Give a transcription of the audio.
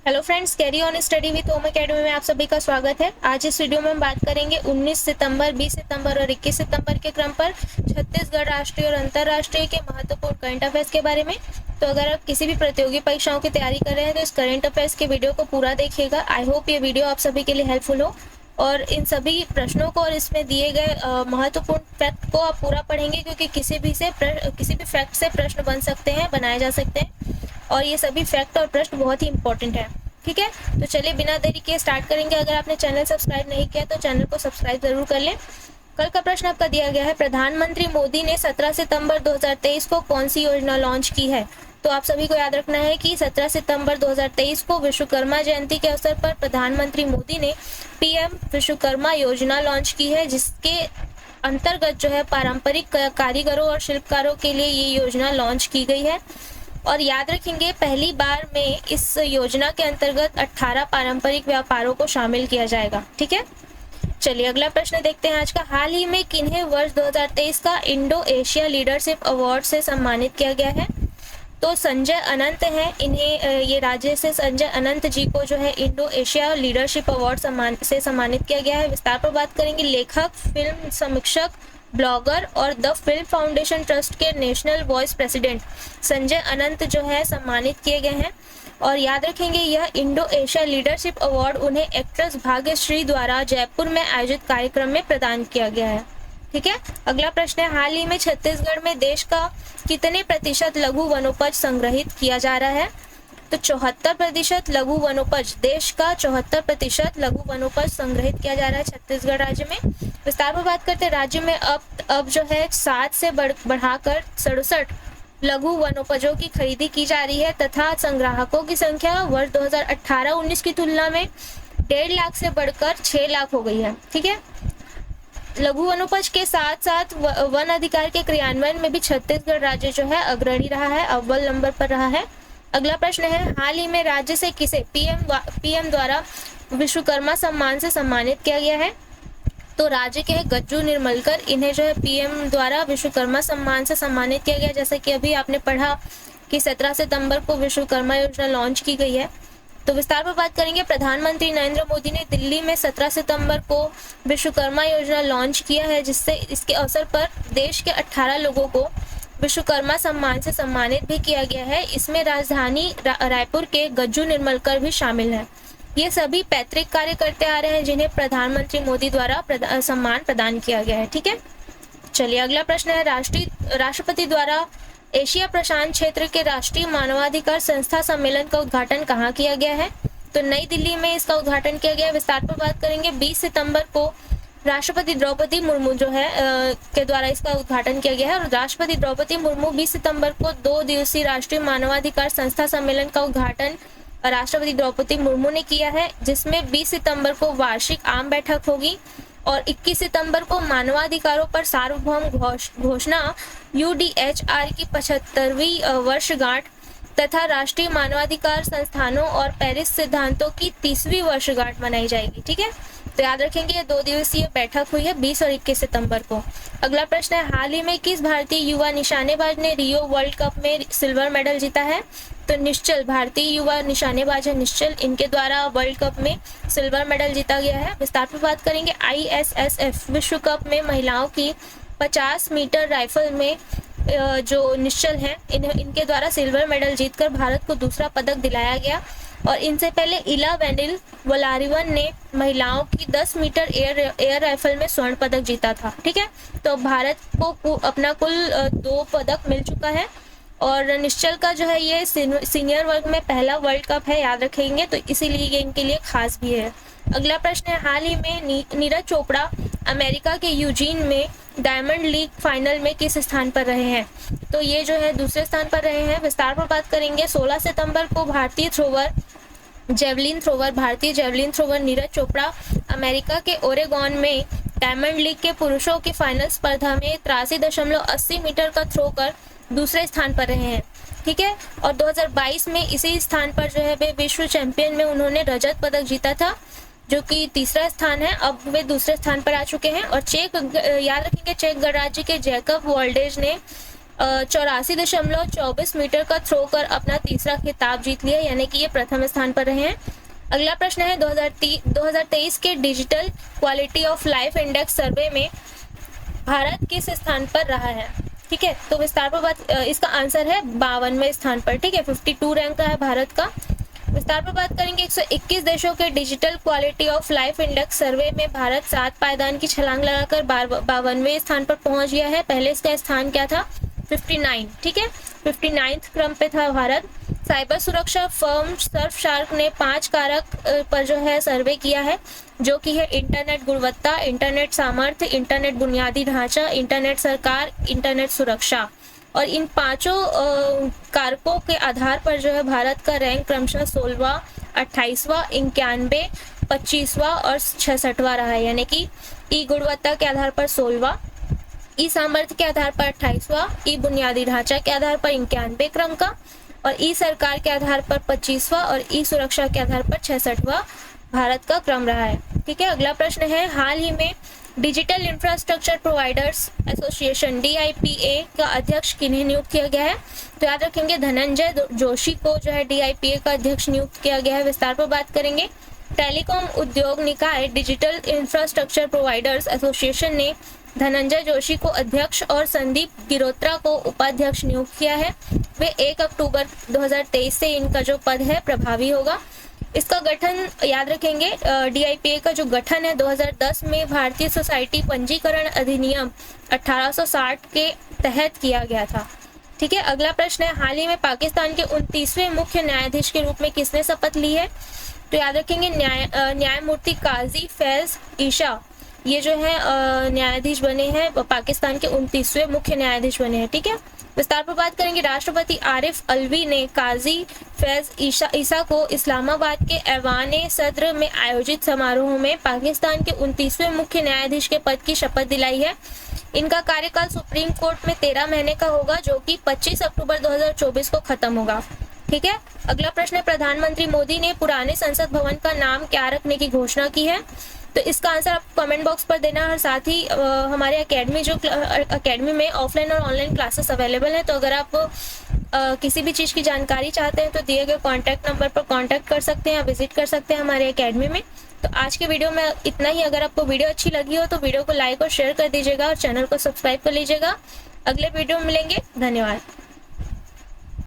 Hello friends, carry on study with home academy में आप सभी का स्वागत है। आज इस वीडियो में हम बात करेंगे 19 सितंबर, 20 सितंबर और 21 सितंबर के क्रम पर छत्तीसगढ़ राष्ट्रीय और अंतर्राष्ट्रीय के महत्वपूर्ण करंट अफेयर्स के बारे में। तो अगर आप किसी भी प्रतियोगी परीक्षाओं की तैयारी कर रहे हैं तो इस करंट अफेयर्स के वीडियो को पूरा देखिएगा। आई होप ये वीडियो आप सभी के लिए हेल्पफुल हो और इन सभी प्रश्नों को और इसमें दिए गए महत्वपूर्ण फैक्ट को आप पूरा पढ़ेंगे, क्योंकि किसी भी फैक्ट से प्रश्न बन सकते हैं, बनाए जा सकते हैं और ये सभी फैक्ट और प्रश्न बहुत ही इंपॉर्टेंट है। ठीक है, तो चलिए बिना देरी के स्टार्ट करेंगे। अगर आपने चैनल सब्सक्राइब नहीं किया तो चैनल को सब्सक्राइब जरूर कर लें। कल का प्रश्न आपका दिया गया है, प्रधानमंत्री मोदी ने 17 सितंबर 2023 को कौन सी योजना लॉन्च की है। तो आप सभी को याद रखना है कि 17 सितंबर 2023 को विश्वकर्मा जयंती के अवसर पर प्रधानमंत्री मोदी ने पीएम विश्वकर्मा योजना लॉन्च की है, जिसके अंतर्गत जो है पारंपरिक कारीगरों और शिल्पकारों के लिए ये योजना लॉन्च की गई है। और याद रखेंगे, पहली बार में इस योजना के अंतर्गत 18 पारंपरिक व्यापारों को शामिल किया जाएगा। ठीक है, चलिए अगला प्रश्न देखते हैं आज का। हाल ही में किन्हें वर्ष 2023 का इंडो एशिया लीडरशिप अवार्ड से सम्मानित किया गया है। तो संजय अनंत हैं, इन्हें ये राज्य से संजय अनंत जी को जो है इंडो एशिया लीडरशिप अवार्ड से सम्मानित किया गया है। विस्तार पर बात करेंगे। लेखक, फिल्म समीक्षक, ब्लॉगर और द फिल्म फाउंडेशन ट्रस्ट के नेशनल वॉइस प्रेसिडेंट संजय अनंत जो है सम्मानित किए गए हैं। और याद रखेंगे, यह इंडो एशिया लीडरशिप अवार्ड उन्हें एक्ट्रेस भाग्यश्री द्वारा जयपुर में आयोजित कार्यक्रम में प्रदान किया गया है। ठीक है, अगला प्रश्न है, हाल ही में छत्तीसगढ़ में देश का कितने प्रतिशत लघु वनोपज संग्रहित किया जा रहा है। तो 74% लघु वनोपज, देश का 74% लघु वनोपज संग्रहित किया जा रहा है छत्तीसगढ़ राज्य में। विस्तार पर बात करते हैं। राज्य में अब जो है 7 से बढ़ाकर 67 लघु वनोपजों की खरीदी की जा रही है तथा संग्राहकों की संख्या वर्ष 2018-19 की तुलना में 1.5 लाख से बढ़कर 6 लाख हो गई है। ठीक है, लघु वनोपज के साथ साथ वन अधिकार के क्रियान्वयन में भी छत्तीसगढ़ राज्य जो है अग्रणी रहा है, अव्वल नंबर पर रहा है। अगला प्रश्न है, हाल ही में राज्य से किसे पीएम द्वारा विश्वकर्मा सम्मान से सम्मानित किया गया है। तो राज्य के गज्जू निर्मलकर, इन्हें जो है पीएम द्वारा विश्वकर्मा सम्मान से सम्मानित किया गया। जैसा कि अभी आपने पढ़ा कि 17 सितंबर को विश्वकर्मा योजना लॉन्च की गई है। तो विस्तार पर बात करेंगे। प्रधानमंत्री नरेंद्र मोदी ने दिल्ली में 17 सितंबर को विश्वकर्मा योजना लॉन्च किया है, जिससे इसके अवसर पर देश के 18 लोगों को विश्वकर्मा सम्मान से सम्मानित भी किया गया है। इसमें राजधानी रायपुर के गज्जू निर्मलकर भी शामिल हैं। ये सभी पैतृक कार्य करते आ रहे हैं जिन्हें प्रधानमंत्री मोदी द्वारा सम्मान प्रदान किया गया है। ठीक है, चलिए अगला प्रश्न है, राष्ट्रपति द्वारा एशिया प्रशांत क्षेत्र के राष्ट्रीय मानवाधिकार संस्था सम्मेलन का उद्घाटन कहाँ किया गया है। तो नई दिल्ली में इसका उद्घाटन किया गया। विस्तार पर बात करेंगे। 20 सितंबर को राष्ट्रपति द्रौपदी मुर्मू जो है के द्वारा इसका उद्घाटन किया गया है। और राष्ट्रपति द्रौपदी मुर्मू 20 सितंबर को 2 दिवसीय राष्ट्रीय मानवाधिकार संस्था सम्मेलन का उद्घाटन राष्ट्रपति द्रौपदी मुर्मू ने किया है, जिसमें 20 सितंबर को वार्षिक आम बैठक होगी और 21 सितंबर को मानवाधिकारों पर सार्वभौम घोषणा UDHR की 75वीं वर्षगांठ तथा राष्ट्रीय मानवाधिकार संस्थानों और पेरिस सिद्धांतों की 30वीं वर्षगांठ मनाई जाएगी। ठीक है, तो याद रखेंगे ये 2 दिवसीय बैठक हुई है 20 और 21 सितंबर को। अगला प्रश्न है, हाल ही में किस भारतीय युवा निशानेबाज ने रियो वर्ल्ड कप में सिल्वर मेडल जीता है। तो निश्चल, भारतीय युवा निशानेबाज है निश्चल, इनके द्वारा वर्ल्ड कप में सिल्वर मेडल जीता गया है। विस्तार पर बात करेंगे। ISSF विश्व कप में महिलाओं की 50 मीटर राइफल में जो निश्चल हैं, इनके द्वारा सिल्वर मेडल जीतकर भारत को दूसरा पदक दिलाया गया। और इनसे पहले इला वेनिल वलारिवन ने महिलाओं की 10 मीटर एयर राइफल में स्वर्ण पदक जीता था। ठीक है, तो भारत को अपना कुल 2 पदक मिल चुका है। और निश्चल का जो है ये सीनियर वर्ग में पहला वर्ल्ड कप है, याद रखेंगे, तो इसीलिए ये इनके लिए खास भी है। अगला प्रश्न है, हाल ही में नीरज चोपड़ा अमेरिका के यूजीन में डायमंड लीग फाइनल में किस स्थान पर रहे हैं। तो ये जो है दूसरे स्थान पर रहे हैं। विस्तार पर बात करेंगे। 16 सितंबर को भारतीय javelin thrower Neeraj Chopra America के ओरेगॉन में डायमंड लीग के पुरुषों की फाइनल स्पर्धा में 83.80 मीटर का थ्रो कर दूसरे स्थान पर रहे हैं। ठीक है, और 2022 में इसी स्थान पर जो है वे विश्व चैंपियन में उन्होंने रजत पदक जीता था, जो कि तीसरा स्थान है। अब वे दूसरे स्थान पर आ चुके हैं। और याद रखेंगे, चेक गणराज्य के जैकब वॉल्डेज ने 84.24 मीटर का थ्रो कर अपना तीसरा खिताब जीत लिया, यानी कि ये प्रथम स्थान पर रहे हैं। अगला प्रश्न है 2023 के digital quality of life index survey में भारत किस स्थान पर रहा है? ठीक है, तो विस्तार पर बात, इसका आंसर है 52वें स्थान पर। ठीक है, 52 रैंक का है भारत का। विस्तार पर बात करेंगे 121 देशों के digital quality of life index survey में भारत 7 पायदान की छलांग लगाकर 52वें स्थान पर पहुंच गया है। पहले इसका स्थान क्या था? 59। ठीक है, 59 क्रम पे था भारत। साइबर सुरक्षा फर्म सर्फशार्क ने 5 कारक पर जो है सर्वे किया है, जो कि है इंटरनेट गुणवत्ता, इंटरनेट सामर्थ्य, इंटरनेट बुनियादी ढांचा, इंटरनेट सरकार, इंटरनेट सुरक्षा। और इन पांचों कारकों के आधार पर जो है भारत का रैंक क्रमशः 16वां, 28वां, 91, 25वां और 66वां रहा है। यानी कि ई गुणवत्ता के आधार पर 16वां, ई सामर्थ्य के आधार पर 28वां, ई बुनियादी ढांचा के आधार पर 91 क्रम का, और ई सरकार के आधार पर 25वां और ई सुरक्षा के आधार पर 66वां भारत का क्रम रहा है। ठीक है, अगला प्रश्न है हाल ही में digital infrastructure providers association DIPA का अध्यक्ष किन्हें नियुक्त किया गया है? तो याद रखेंगे धनंजय जोशी को जो है DIPA का अध्यक्ष नियुक्त किया गया है। विस्तार पर बात करेंगे। टेलीकॉम उद्योग निकाय डिजिटल इंफ्रास्ट्रक्चर प्रोवाइडर्स एसोसिएशन ने धनंजय जोशी को अध्यक्ष और संदीप गिरोत्रा को उपाध्यक्ष नियुक्त किया है। वे 1 अक्टूबर 2023 से इनका जो पद है प्रभावी होगा। इसका गठन याद रखेंगे, DIPA का जो गठन है 2010 में भारतीय सोसाइटी पंजीकरण अधिनियम 1860 के तहत किया गया था। ठीक है, अगला प्रश्न है हाल ही में पाकिस्तान के 29वें मुख्य न्यायाधीश के रूप में किसने शपथ ली है? तो याद रखेंगे न्यायमूर्ति काजी फैज ईशा, ये जो है न्यायाधीश बने हैं, पाकिस्तान के 29वें मुख्य न्यायाधीश बने हैं। ठीक है, विस्तार पर बात करेंगे। राष्ट्रपति आरिफ अलवी ने काजी फैज ईसा को इस्लामाबाद के ऐवान सद्र में आयोजित समारोह में पाकिस्तान के 29वें मुख्य न्यायाधीश के पद की शपथ दिलाई है। इनका कार्यकाल सुप्रीम कोर्ट में 13 महीने का होगा, जो कि 25 अक्टूबर 2024 को खत्म होगा। ठीक है, अगला प्रश्न है प्रधानमंत्री मोदी ने पुराने संसद भवन का नाम क्या रखने की घोषणा की है? तो इसका आंसर आप कमेंट बॉक्स पर देना। और साथ ही हमारे अकेडमी में ऑफलाइन और ऑनलाइन क्लासेस अवेलेबल हैं, तो अगर आप किसी भी चीज़ की जानकारी चाहते हैं तो दिए गए कॉन्टैक्ट नंबर पर कॉन्टैक्ट कर सकते हैं या विजिट कर सकते हैं हमारे अकेडमी में। तो आज के वीडियो में इतना ही। अगर आपको वीडियो अच्छी लगी हो तो वीडियो को लाइक और शेयर कर दीजिएगा और चैनल को सब्सक्राइब कर लीजिएगा। अगले वीडियो में मिलेंगे। धन्यवाद।